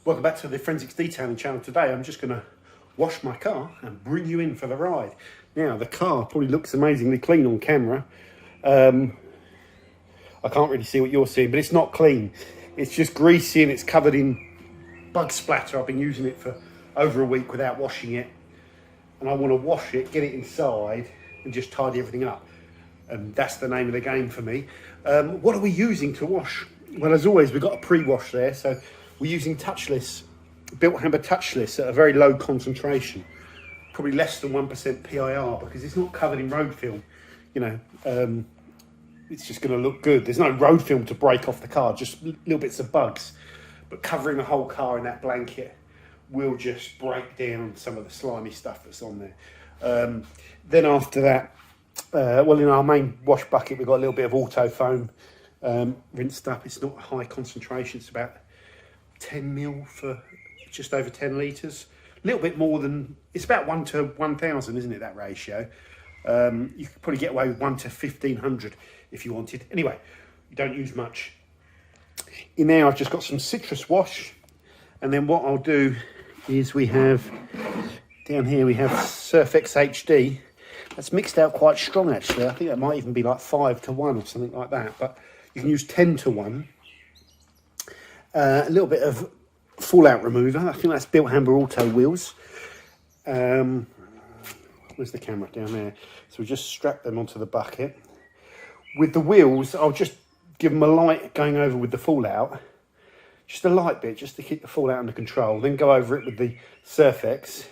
Welcome back to the Forensics Detailing channel. Today I'm just going to wash my car and bring you in for the ride. Now the car probably looks amazingly clean on camera. I can't really see what you're seeing, but it's not clean. It's just greasy and it's covered in bug splatter. I've been using it for over a week without washing it, and I want to wash it, get it inside and just tidy everything up. And that's the name of the game for me. What are we using to wash? Well, as always, we've got a pre-wash there, so we're using touchless, built hammer touchless at a very low concentration, probably less than 1% PIR, because it's not covered in road film. You know, it's just going to look good. There's no road film to break off the car, just little bits of bugs. But covering the whole car in that blanket will just break down some of the slimy stuff that's on there. Then after that, well, in our main wash bucket, we've got a little bit of auto foam rinsed up. It's not a high concentration, it's about 10 mil for just over 10 litres. A little bit more than, it's about 1 to 1,000, isn't it, that ratio? You could probably get away with 1 to 1,500 if you wanted. Anyway, you don't use much. In there, I've just got some citrus wash. And then what I'll do is we have, down here, we have Surf X HD. That's mixed out quite strong, actually. I think that might even be like 5 to 1 or something like that. But you can use 10 to 1. A little bit of fallout remover. I think that's built hammer auto wheels. Where's the camera? Down there. So we just strap them onto the bucket. With the wheels, I'll just give them a light going over with the fallout. Just a light bit, just to keep the fallout under control. Then go over it with the Surf X.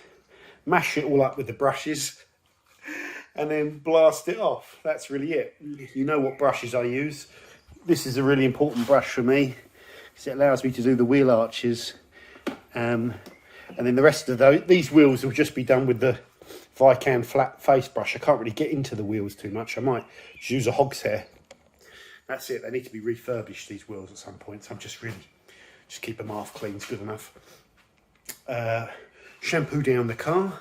Mash it all up with the brushes. And then blast it off. That's really it. You know what brushes I use. This is a really important brush for me, because it allows me to do the wheel arches. And then the rest of these wheels will just be done with the Vican flat face brush. I can't really get into the wheels too much. I might just use a hog's hair. That's it. They need to be refurbished, these wheels, at some point. So I'm just keep them half clean is good enough. Shampoo down the car.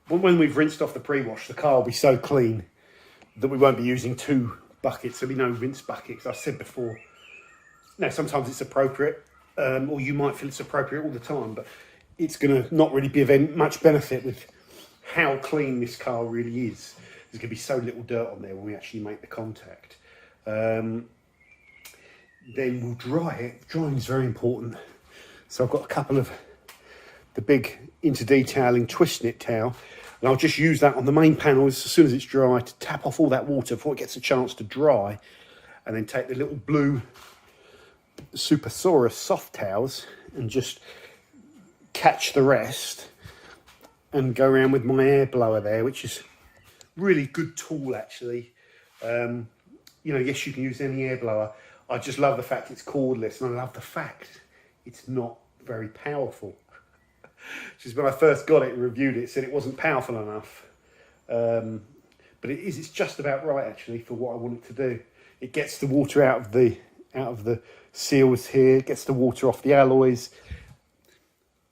When we've rinsed off the pre-wash, the car will be so clean that we won't be using 2 buckets. There'll be no rinse buckets. I said before, now sometimes it's appropriate, or you might feel it's appropriate all the time, but it's going to not really be of much benefit with how clean this car really is. There's going to be so little dirt on there when we actually make the contact. Then we'll dry it. Drying is very important. So I've got a couple of the big Into Detailing twist knit towel, and I'll just use that on the main panels as soon as it's dry to tap off all that water before it gets a chance to dry, and then take the little blue Supersaurus soft towels and just catch the rest and go around with my air blower there, which is really good tool actually. You know, yes, you can use any air blower. I just love the fact it's cordless, and I love the fact it's not very powerful. Just when I first got it and reviewed it, it said it wasn't powerful enough. But it is, it's just about right actually for what I want it to do. It gets the water out of the seals here, it gets the water off the alloys.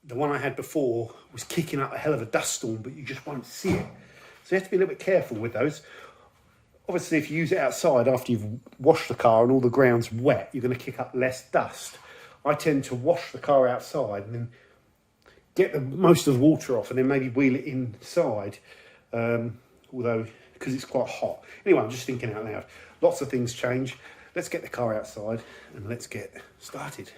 The one I had before was kicking up a hell of a dust storm, but you just won't see it. So you have to be a little bit careful with those. Obviously, if you use it outside after you've washed the car and all the ground's wet, you're going to kick up less dust. I tend to wash the car outside and then get most of the water off and then maybe wheel it inside, although, because it's quite hot. Anyway, I'm just thinking out loud. Lots of things change. Let's get the car outside and let's get started.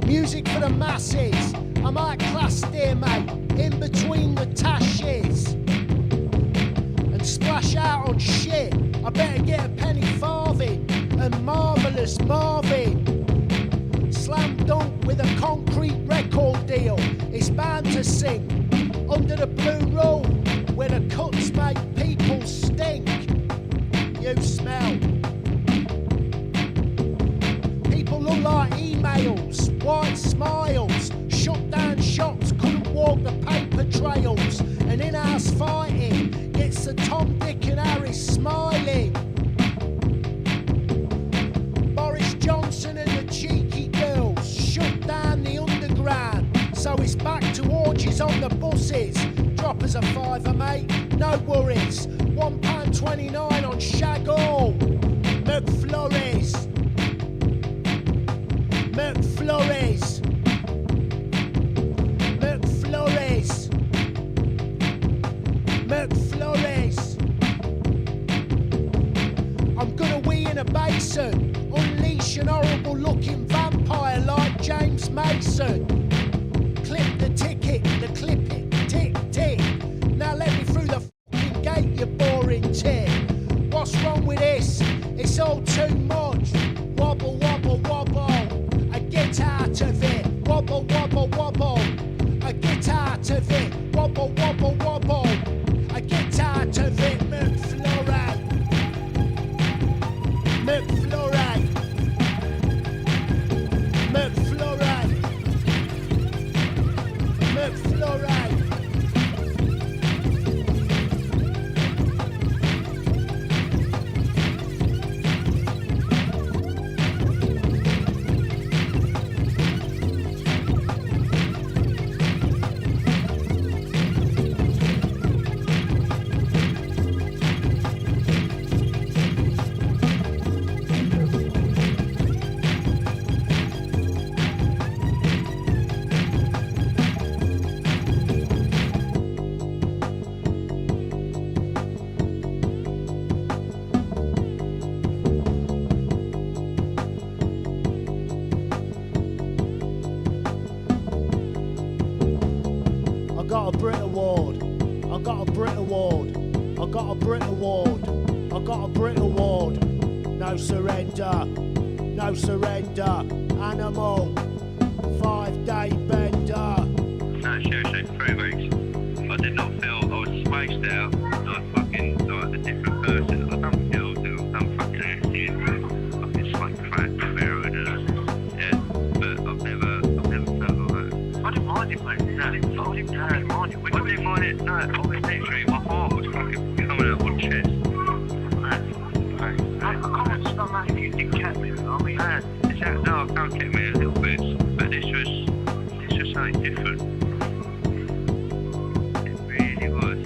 Music for the masses. I'm high class, dear mate, in between the tashes, and splash out on shit. I better get a penny farthing and Marvellous Marvin. Slam dunk with a concrete record deal. It's bound to sing under the blue room where the cuts make people stink. You smell. People look like emails, white smiles. Shut down shops, couldn't walk the paper trails. And in-house fighting gets the Tom, Dick and Harry smiling. Boris Johnson and the cheeky girls shut down the underground. as a fiver, mate. No worries. £1.29 on shag all. McFlurries. McFlurries. McFlurries. McFlurries. I'm gonna wee in a basin, unleash an horrible looking vampire like James Mason. Clip the ticket, the clip it, tick tick. Now let me through the fucking gate, you boring tit. What's wrong with this? It's all too much. Wobble, wobble, wobble. I get out of it. Wobble, wobble, wobble. I get out of it. Wobble, wobble, wobble. I get out of it. McFlurry. McFlurry. McFlurry. McFlurry. I got a Brit Award. I got a Brit Award. I got a Brit Award. I got a Brit Award. No surrender. No surrender. Animal. 5-day bender. No, seriously, 3 weeks. I did not feel, I was spaced out, like fucking, like a different person. I don't feel that I've done fucking anything. Fucking smoke crack, heroin, yeah, but I've never felt like that. I didn't mind it, mate. No, I didn't mind it. I didn't mind it, no, I was literally, my heart was fucking coming out of my chest. I can't understand that if you didn't catch me, I mean, no, I can't get me a little bit, but this was something different. It really was.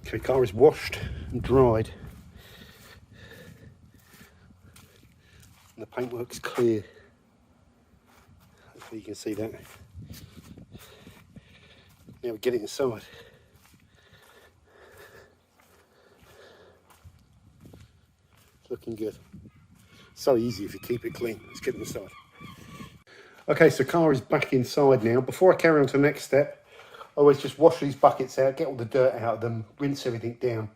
Okay, car is washed and dried. And the paintwork's clear. Hopefully you can see that. Now we get it inside. It's looking good. So easy if you keep it clean. Let's get it inside. Okay, so car is back inside now. Before I carry on to the next step, I always just wash these buckets out, get all the dirt out of them, rinse everything down,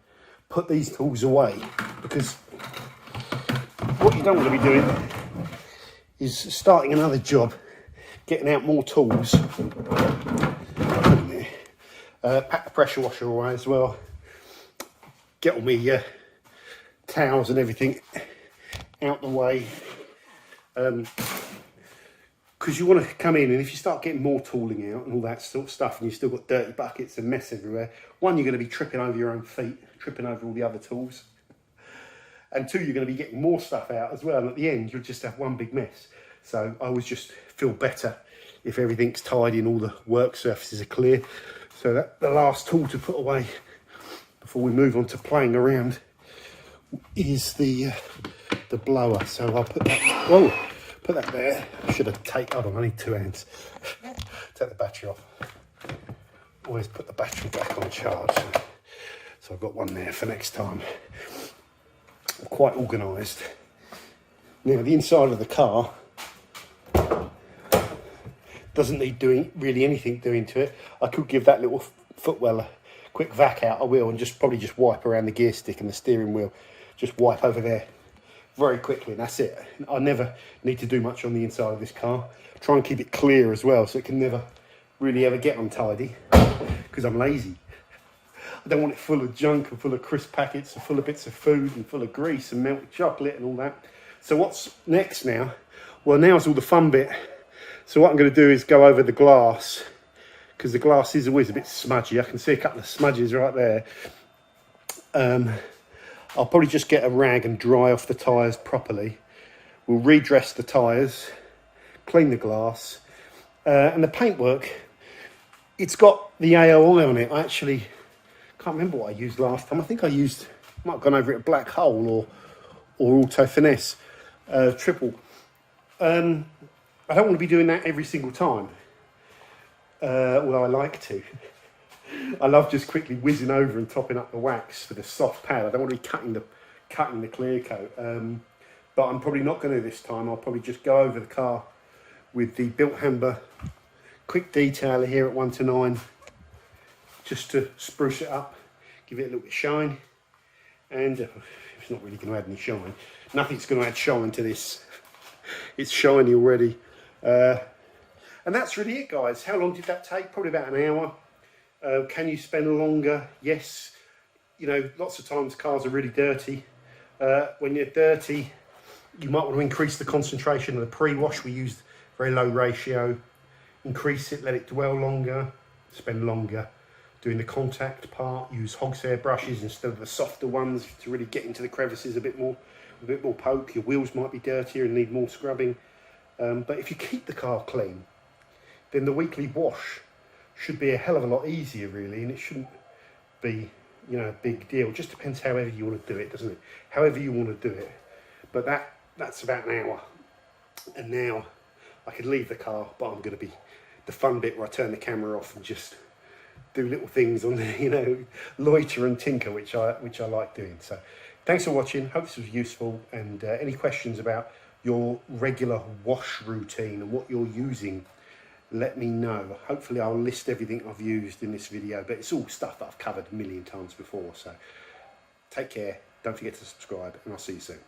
put these tools away, because what you don't want to be doing is starting another job, getting out more tools, pack the pressure washer away as well, get all my towels and everything out the way, because you want to come in, and if you start getting more tooling out and all that sort of stuff, and you've still got dirty buckets and mess everywhere, one, you're going to be tripping over your own feet, tripping over all the other tools, and two, you're going to be getting more stuff out as well, and at the end you'll just have one big mess. So I always just feel better if everything's tidy and all the work surfaces are clear. So that the last tool to put away before we move on to playing around is the blower. So I'll put that, whoa, put that there. I should have taken, hold on, I need 2 hands. Take the battery off. Always put the battery back on charge. So I've got one there for next time. I'm quite organised. Now the inside of the car doesn't need doing really anything doing to it. I could give that little footwell a quick vac out, I will, and probably just wipe around the gear stick and the steering wheel, just wipe over there very quickly, and that's it. I never need to do much on the inside of this car. Try and keep it clear as well, so it can never really ever get untidy, because I'm lazy. I don't want it full of junk and full of crisp packets and full of bits of food and full of grease and melted chocolate and all that. So what's next now? Well, now's all the fun bit. So what I'm going to do is go over the glass, because the glass is always a bit smudgy. I can see a couple of smudges right there. I'll probably just get a rag and dry off the tyres properly. We'll redress the tyres, clean the glass, and the paintwork, it's got the AOI on it. I actually can't remember what I used last time. I think I might have gone over it a Black Hole or Auto Finesse triple. I don't want to be doing that every single time, although I like to. I love just quickly whizzing over and topping up the wax with a soft pad. I don't want to be cutting the clear coat, but I'm probably not going to this time. I'll probably just go over the car with the built hamber quick detailer here at 1 to 9, just to spruce it up, give it a little bit of shine, and it's not really going to add any shine. Nothing's going to add shine to this. It's shiny already. And that's really it, guys. How long did that take? Probably about an hour. Can you spend longer? Yes. You know, lots of times cars are really dirty. When you're dirty, you might want to increase the concentration of the pre-wash. We used very low ratio. Increase it, let it dwell longer, spend longer doing the contact part. Use hog's brushes instead of the softer ones to really get into the crevices a bit more poke. Your wheels might be dirtier and need more scrubbing. But if you keep the car clean, then the weekly wash should be a hell of a lot easier, really, and it shouldn't be, you know, a big deal. It just depends however you want to do it, doesn't it? However you want to do it. But that's about an hour. And now I could leave the car, but I'm going to be the fun bit where I turn the camera off and just do little things on the, you know, loiter and tinker, which I like doing. So thanks for watching. Hope this was useful, and any questions about your regular wash routine and what you're using, let me know. Hopefully I'll list everything I've used in this video, but it's all stuff that I've covered a million times before. So take care, don't forget to subscribe, and I'll see you soon.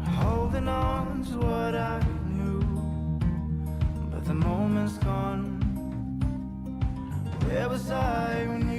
Holding on to what I knew, but the moment's gone. Where was I when you